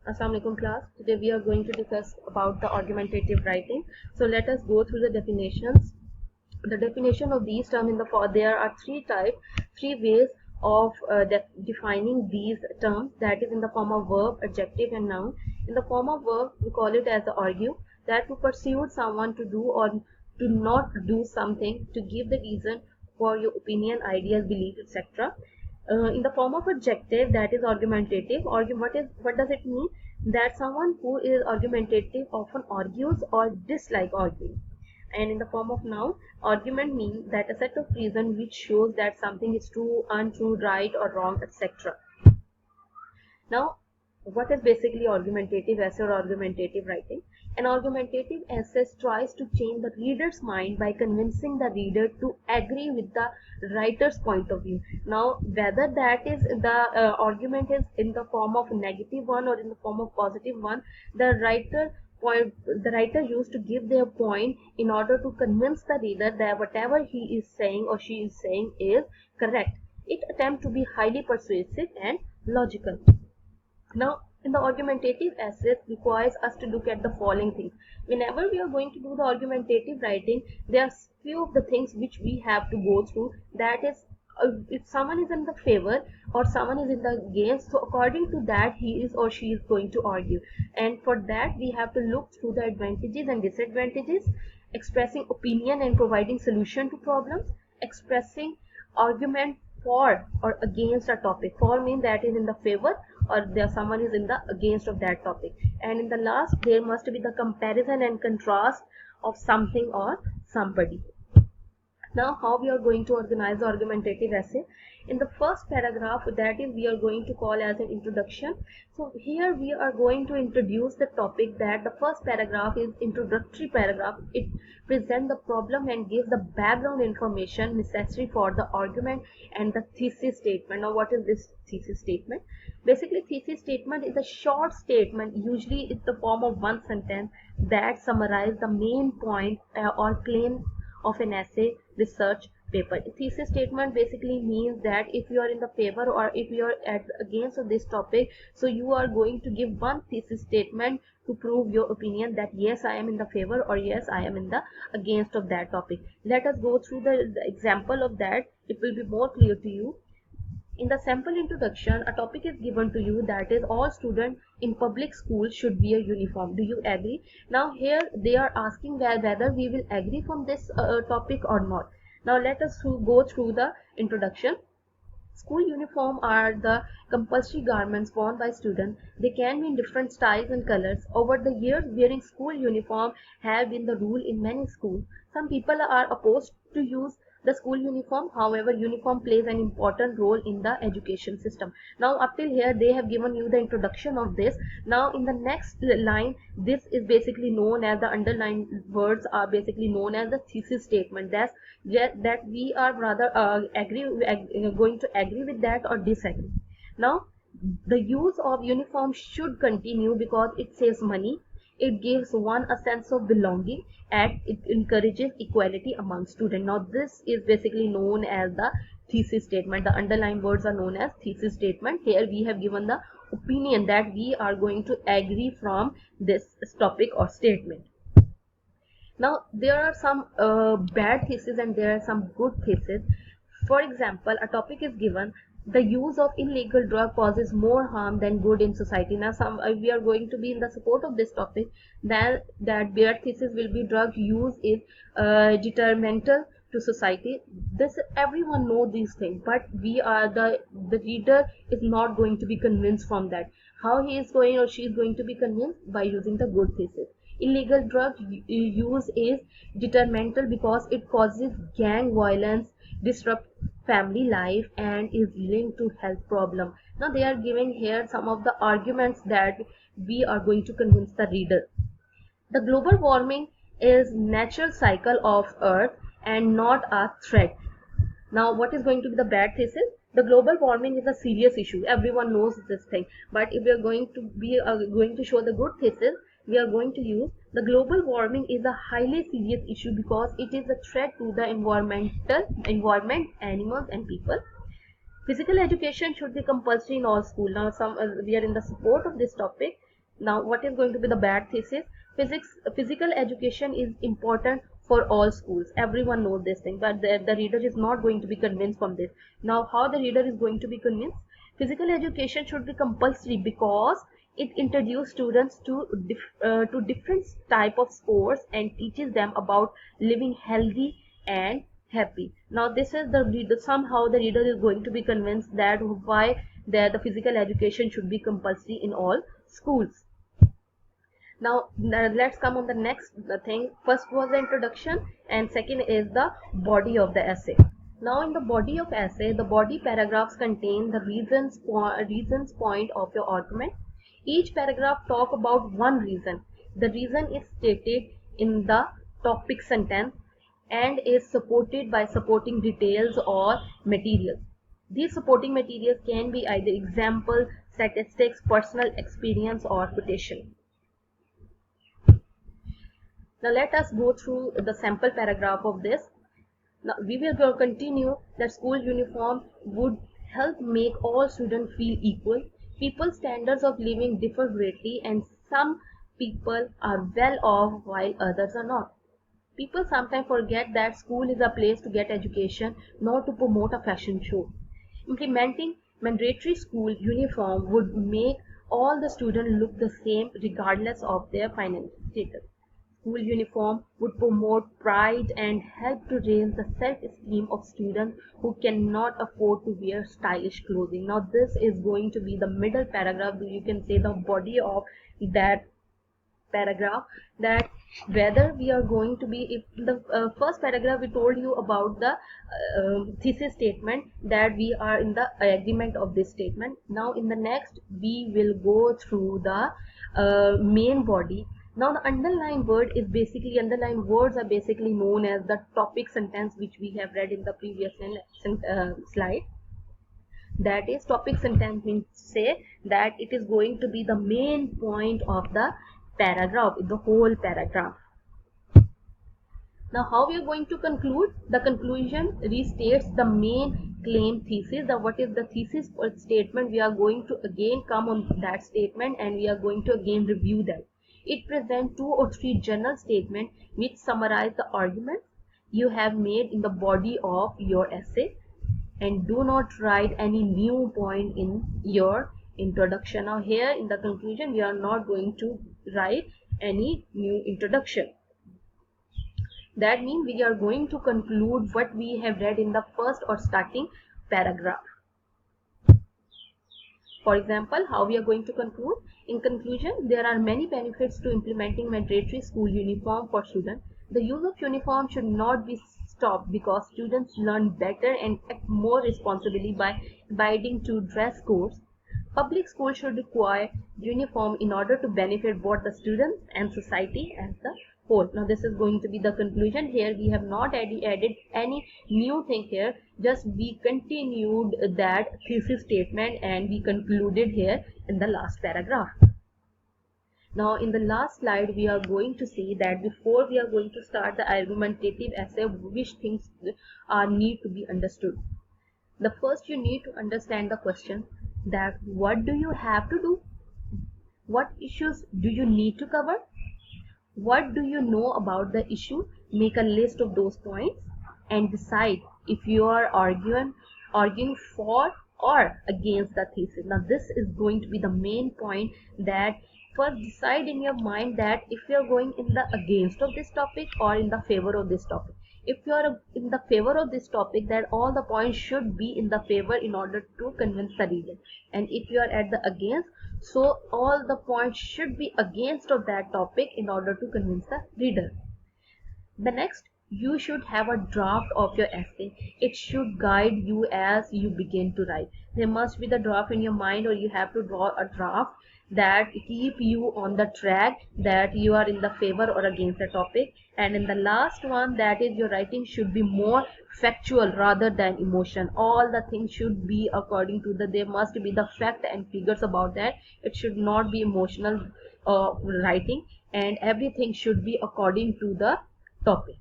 Assalamu alaikum class. Today we are going to discuss about the argumentative writing. So let us go through the definitions. The definition of these terms there are three ways of defining these terms. That is in the form of verb, adjective, and noun. In the form of verb, we call it as the argue. That to persuade someone to do or to not do something, to give the reason for your opinion, ideas, belief, etc. In the form of adjective, that is argumentative. What does it mean? That someone who is argumentative often argues or dislike arguing. And in the form of noun, argument means that a set of reason which shows that something is true, untrue, right or wrong, etc. Now, what is basically argumentative essay or argumentative writing? An argumentative essay tries to change the reader's mind by convincing the reader to agree with the writer's point of view. Now, whether that is the argument is in the form of negative one or in the form of positive one, the writer used to give their point in order to convince the reader that whatever he is saying or she is saying is correct. It attempts to be highly persuasive and logical. Now, in the argumentative essay requires us to look at the following things. Whenever we are going to do the argumentative writing, there are few of the things which we have to go through. That is, if someone is in the favor or someone is in the against, so according to that he is or she is going to argue. And for that we have to look through the advantages and disadvantages, expressing opinion and providing solution to problems, expressing argument for or against a topic. For means that is in the favor or there someone is in the against of that topic. And in the last, there must be the comparison and contrast of something or somebody. Now, how we are going to organize the argumentative essay? In the first paragraph, that is we are going to call as an introduction. So here we are going to introduce the topic. That the first paragraph is introductory paragraph. It presents the problem and gives the background information necessary for the argument and the thesis statement. Now, what is this thesis statement? Basically, thesis statement is a short statement, usually it's the form of one sentence, that summarizes the main point or claim of an essay, research paper. A thesis statement basically means that if you are in the favor or if you are against of this topic, so you are going to give one thesis statement to prove your opinion that yes, I am in the favor or yes, I am in the against of that topic. Let us go through the example of that. It will be more clear to you. In the sample introduction, a topic is given to you, that is all students in public schools should wear uniform. Do you agree? Now here they are asking whether we will agree from this topic or not. Now let us go through the introduction. School uniform are the compulsory garments worn by students. They can be in different styles and colors. Over the years, wearing school uniform have been the rule in many schools. Some people are opposed to use the school uniform. However, uniform plays an important role in the education system. Now up till here they have given you the introduction of this. Now in the next line, this is basically known as the underlined words are basically known as the thesis statement. That's that we are rather going to agree with that or disagree. Now the use of uniform should continue because it saves money, it gives one a sense of belonging, and it encourages equality among students. Now this is basically known as the thesis statement. The underlined words are known as thesis statement. Here we have given the opinion that we are going to agree from this topic or statement. Now there are some bad theses and there are some good theses. For example, a topic is given, the use of illegal drug causes more harm than good in society. Now we are going to be in the support of this topic, then that bad thesis will be drug use is detrimental to society. This everyone know these things, but we are the reader is not going to be convinced from that. How he is going or she is going to be convinced? By using the good thesis. Illegal drug use is detrimental because it causes gang violence, disrupt family life, and is linked to health problem. Now they are giving here some of the arguments that we are going to convince the reader. The global warming is natural cycle of earth and not a threat. Now what is going to be the bad thesis? The global warming is a serious issue, everyone knows this thing, but if we are going to be going to show the good thesis, we are going to use the global warming is a highly serious issue because it is a threat to the environment, animals and people. Physical education should be compulsory in all schools. Now we are in the support of this topic. Now, what is going to be the bad thesis? Physical education is important for all schools. Everyone knows this thing, but the reader is not going to be convinced from this. Now, how the reader is going to be convinced? Physical education should be compulsory because it introduces students to different type of sports and teaches them about living healthy and happy. Now, this is the reader. Somehow, the reader is going to be convinced that why the physical education should be compulsory in all schools. Now let's come on the next thing. First was the introduction and second is the body of the essay. Now in the body of essay, the body paragraphs contain the reasons point of your argument. Each paragraph talk about one reason. The reason is stated in the topic sentence and is supported by supporting details or materials. These supporting materials can be either example, statistics, personal experience or quotation. Now let us go through the sample paragraph of this. Now we will continue that school uniform would help make all students feel equal. People's standards of living differ greatly and some people are well off while others are not. People sometimes forget that school is a place to get education, not to promote a fashion show. Implementing mandatory school uniform would make all the students look the same regardless of their financial status. School uniform would promote pride and help to raise the self-esteem of students who cannot afford to wear stylish clothing. Now this is going to be the middle paragraph, you can say the body of that paragraph, that whether we are going to be, if the first paragraph we told you about the thesis statement, that we are in the agreement of this statement. Now in the next we will go through the main body. Now the underlined words are basically known as the topic sentence, which we have read in the previous slide. That is, topic sentence means say that it is going to be the main point of the paragraph, the whole paragraph. Now how we are going to conclude? The conclusion restates the main claim thesis. What is the thesis statement? We are going to again come on that statement and we are going to again review that. It presents 2 or 3 general statements which summarize the arguments you have made in the body of your essay, and do not write any new point in your introduction. Now here in the conclusion we are not going to write any new introduction. That means we are going to conclude what we have read in the first or starting paragraph. For example, how we are going to conclude? In conclusion, there are many benefits to implementing mandatory school uniform for students. The use of uniform should not be stopped because students learn better and act more responsibly by abiding to dress codes. Public schools should require uniform in order to benefit both the students and society as the whole. Now this is going to be the conclusion. Here we have not added any new thing here, just we continued that thesis statement and we concluded here in the last paragraph. Now in the last slide we are going to see that before we are going to start the argumentative essay, which things need to be understood. The first, you need to understand the question that what do you have to do? What issues do you need to cover? What do you know about the issue? Make a list of those points and decide if you are arguing for or against the thesis. Now this is going to be the main point, that first decide in your mind that if you are going in the against of this topic or in the favor of this topic. If you are in the favor of this topic, that all the points should be in the favor in order to convince the reader, and if you are at the against, so all the points should be against of that topic in order to convince the reader. The next, you should have a draft of your essay. It should guide you as you begin to write. There must be the draft in your mind, or you have to draw a draft that keep you on the track that you are in the favor or against the topic. And in the last one, that is, your writing should be more factual rather than emotion. All the things should be according to there must be the fact and figures about that. It should not be emotional writing, and everything should be according to the topic.